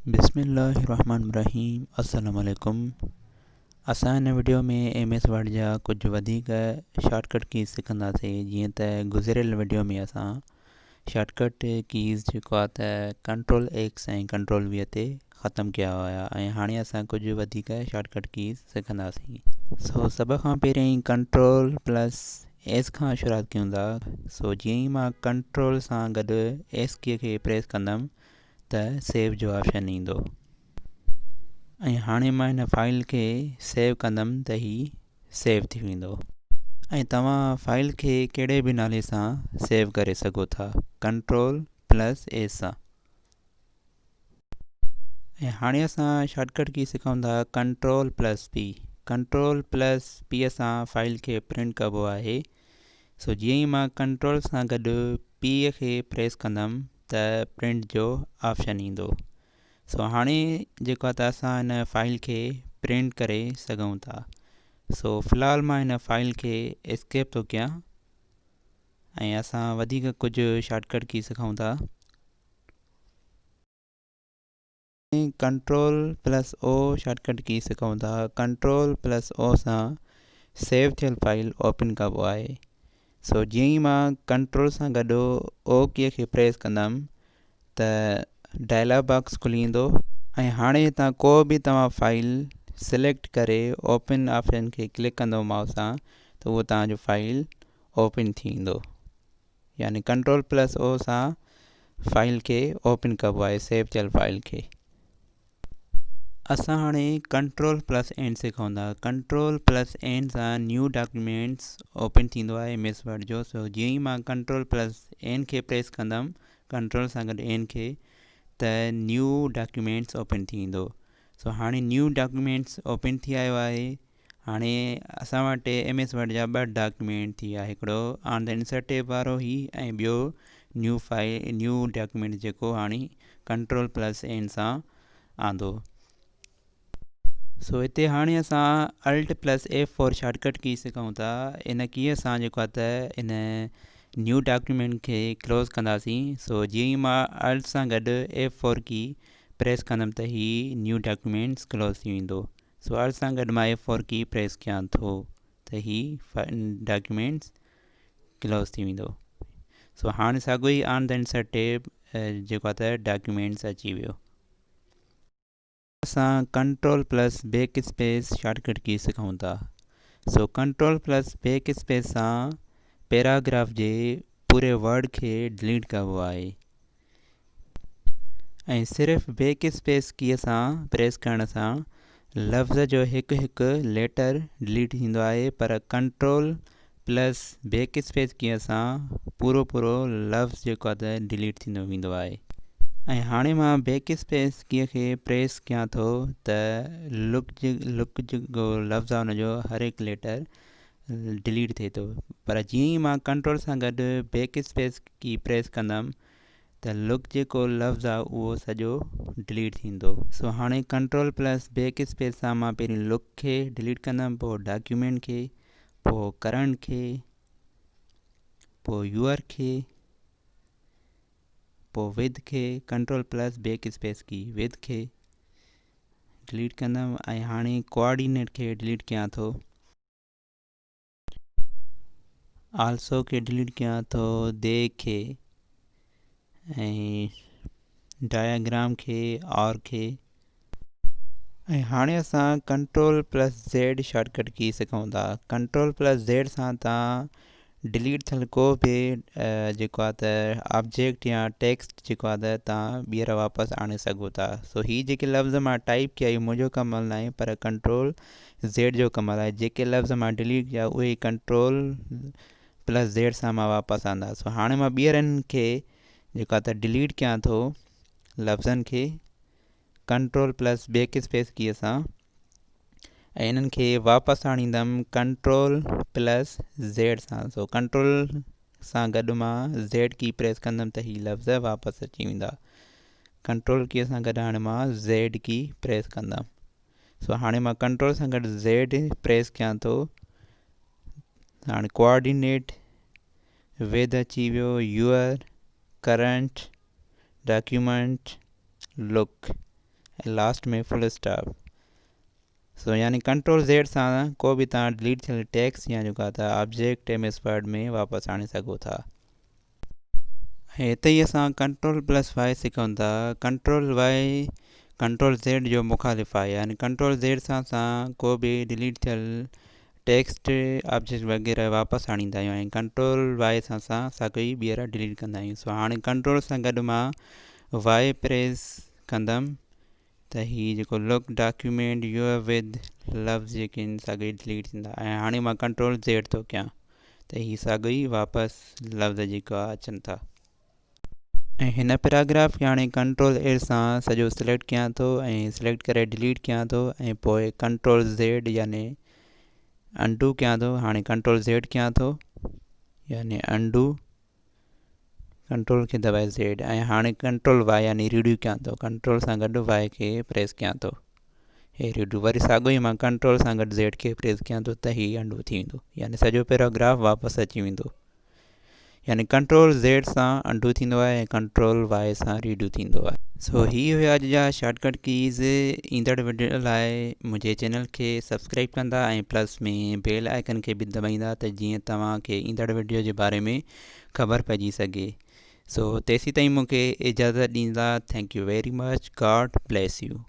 बिस्मिल्लाहिर्रहमानिर्रहीम अस्सलाम वालेकुम। असां हिन वीडियो में MS वर्ड जा कुछ वधीक शॉर्टकट कीज़ सिखंदासीं। जीअं त गुज़िरियल वीडियो में असां शॉर्टकट कीज़ जेको आहे त कंट्रोल X ऐं कंट्रोल V ते ख़तमु कया हुआ ऐं हाणे असां कुझु वधीक शॉर्टकट कीज़ सिखंदासीं। सभ खां पहिरियों कंट्रोल प्लस S खां शुरूआत कयूं था। जीअं ई मां कंट्रोल सां गॾु S कीअ खे प्रेस कंदुमि त सेव जो ऑप्शन ईंदो ऐं हाणे मां हिन फाइल खे सेव कंदुमि त ही सेव थी वेंदो ऐं तव्हां फाइल खे कहिड़े बि नाले सां सेव करे सघो था, कंट्रोल प्लस S सां। ऐं हाणे असां शॉर्टकट की सिखूं था control plus P। Control plus P सां फाइल खे प्रिंट कबो आहे। जीअं ई मां कंट्रोल सां गॾु P खे प्रेस कंदुमि त प्रिंट जो ऑप्शन ईंदो। हाणे जेको आहे त असां हिन फाइल खे प्रिंट करे सघूं था। फ़िलहाल मां हिन फाइल खे एस्केप थो कयां ऐं असां वधीक कुझु शॉर्टकट की सिखूं था। कंट्रोल प्लस O शॉर्टकट की सिखूं था। कंट्रोल प्लस O सां सेव थियल फाइल ओपन कबो आहे। जीअं ई मां कंट्रोल सां गॾु O कीअ खे प्रेस कंदुमि त डायलॉग बॉक्स खुली ईंदो ऐं हाणे हितां को बि तव्हां फाइल सिलेक्ट करे ओपन ऑप्शन खे क्लिक कंदो माउस सां त उहो तव्हांजो फाइल ओपन थी ईंदो। यानी कंट्रोल प्लस O सां फाइल खे ओपन कबो आहे, सेव थियल फाइल खे। असां हाणे कंट्रोल प्लस N सिखूं था। कंट्रोल प्लस N सां न्यू डॉक्यूमेंट्स ओपन थींदो आहे MS वर्ड जो। जीअं ई मां कंट्रोल प्लस N खे प्रेस कंदुमि, कंट्रोल सां गॾु N खे, त न्यू डॉक्यूमेंट्स ओपन थी वेंदो। हाणे न्यू डॉक्यूमेंट्स ओपन थी आयो आहे। हाणे असां वटि MS वर्ड जा 2 डॉक्यूमेंट थी विया, हिकिड़ो ऑन द इंसर्ट टैब वारो ई ऐं ॿियो न्यू डॉक्यूमेंट जेको हाणे कंट्रोल प्लस N सां आंदो। हिते हाणे असां अल्ट प्लस F4 शॉर्टकट की सिखूं था। इन कीअ सां जेको आहे त इन न्यू डॉक्यूमेंट खे क्लोज़ कंदासीं। जीअं ई मां अल्ट सां गॾु F4 की प्रेस कंदुमि त ही न्यू डॉक्यूमेंट्स क्लोज़ थी वेंदो। अल्ट सां गॾु मां F4 की प्रेस कयां थो त ही डॉक्यूमेंट्स क्लोज़ थी वेंदो। हाणे साॻियो ई ऑन द इंसर्ट टैब जेको आहे त डॉक्यूमेंट्स अची वियो। असां control plus back space shortcut की सिखूं था। कंट्रोल प्लस बैक स्पेस सां पैराग्राफ जे पूरे वर्ड खे डिलीट कबो आहे ऐं सिर्फ़ु बैक स्पेस कीअ सां प्रेस करण सां लफ़्ज़ जो हिकु हिकु लेटर डिलीट थींदो आहे, पर कंट्रोल प्लस बैक स्पेस कीअ सां पूरो लफ़्ज़ जेको आहे त डिलीट थींदो वेंदो आहे। ऐं हाणे मां बैक स्पेस कीअ खे प्रेस कयां थो त लुक जेको लफ़्ज़ आहे हुनजो हर हिकु लेटर डिलीट थिए थो, पर जीअं ई मां कंट्रोल सां गॾु बैक स्पेस की प्रेस कंदुमि त लुक जेको लफ़्ज़ आहे उहो सॼो डिलीट थींदो। हाणे कंट्रोल प्लस बैक स्पेस सां मां पहिरीं लुक खे डिलीट कंदुमि, पोइ डॉक्यूमेंट खे, पोइ करंट खे, पोइ यूअर खे, पोइ विद खे, कंट्रोल प्लस बैक स्पेस की विद खे डिलीट कंदुमि ऐं हाणे कोऑर्डिनेट खे डिलीट कयां थो, आल्सो खे डिलीट कयां थो, दे खे ऐं डायग्राम खे, और खे। ऐं हाणे असां कंट्रोल प्लस Z शॉर्टकट की सिखूं था। कंट्रोल प्लस Z सां तव्हां डिलीट थियल को बि जेको आहे त ऑब्जेक्ट या टेक्स्ट जेको आहे त तव्हां ॿीहर वापसि आणे सघो था। ही जेके लफ़्ज़ मां टाइप कया इहो मुंहिंजो कमु न आहे, पर कंट्रोल Z जो कमु आहे। जेके लफ़्ज़ मां डिलीट कया उहे कंट्रोल प्लस Z सां मां वापसि आंदा। हाणे मां ॿीहरनि खे जेको आहे त डिलीट कयां थो लफ़्ज़नि खे कंट्रोल प्लस बैक स्पेस कीअ सां ऐं इन्हनि खे वापसि आणींदुमि कंट्रोल प्लस Z सां। कंट्रोल सां गॾु मां Z की प्रेस कंदुमि त ही लफ़्ज़ वापसि अची वेंदा। कंट्रोल कीअ सां गॾु हाणे मां Z की प्रेस कंदुमि। हाणे मां कंट्रोल सां गॾु Z प्रेस कयां थो, हाणे कोऑर्डिनेट विद अची वियो, यूअर, करंट, डॉक्यूमेंट, लुक। ऐं लास्ट में फुल स्टॉप। सो यानी कंट्रोल ज़ेड सां को बि तव्हां डिलीट थियल टेक्स्ट या जेका त ऑब्जेक्ट एमएस वर्ड में वापसि आणे सघो था। ऐं हिते ई असां कंट्रोल प्लस वाई सिखूं था। कंट्रोल वाई कंट्रोल ज़ेड जो मुखालिफ़ आहे, यानी कंट्रोल ज़ेड सां असां को बि डिलीट थियल टेक्स्ट ऑब्जेक्ट वग़ैरह वापसि आणींदा आहियूं, ऐं कंट्रोल वाई सां असां साॻियो ई ॿीहर डिलीट कंदा आहियूं। सो हाणे कंट्रोल सां गॾु मां वाई प्रेस कंदुमि त हीअ जेको look document your with loves जेके आहिनि साॻियो ई डिलीट थींदा। ऐं हाणे मां कंट्रोल ज़ेड थो कयां त हीअ साॻियो ई वापसि लफ़्ज़ जेका अचनि था। ऐं हिन पैराग्राफ खे हाणे कंट्रोल ए सां सॼो सिलेक्ट कयां थो ऐं सिलेक्ट करे डिलीट कयां थो, ऐं पोइ कंट्रोल ज़ेड यानी अंडू कयां थो। हाणे कंट्रोल ज़ेड कयां थो यानी अंडू, कंट्रोल खे दबाए ज़ेड, ऐं हाणे कंट्रोल वाई यानी रीड्यू कयां थो। कंट्रोल सां गॾु वाई खे प्रेस कयां थो, हे रीड्यू। वरी साॻियो ई मां कंट्रोल सां गॾु ज़ेड खे प्रेस कयां थो त हीअ अंडू थी वेंदो, यानी सॼो पैराग्राफ वापसि अची वेंदो। यानी कंट्रोल ज़ेड सां अंडू थींदो आहे ऐं कंट्रोल वाई सां रीड्यू थींदो आहे। सो हीअ हुया अॼु जा शॉर्टकट कीज़। ईंदड़ वीडियो लाइ मुंहिंजे चैनल खे सब्सक्राइब कंदा ऐं प्लस में बेल आइकन खे बि दॿाईंदा त जीअं तव्हांखे ईंदड़ वीडियो जे बारे में ख़बर पइजी सघे। सो तेसीं ताईं मूंखे इजाज़त ॾींदा। Thank U very much. God bless U.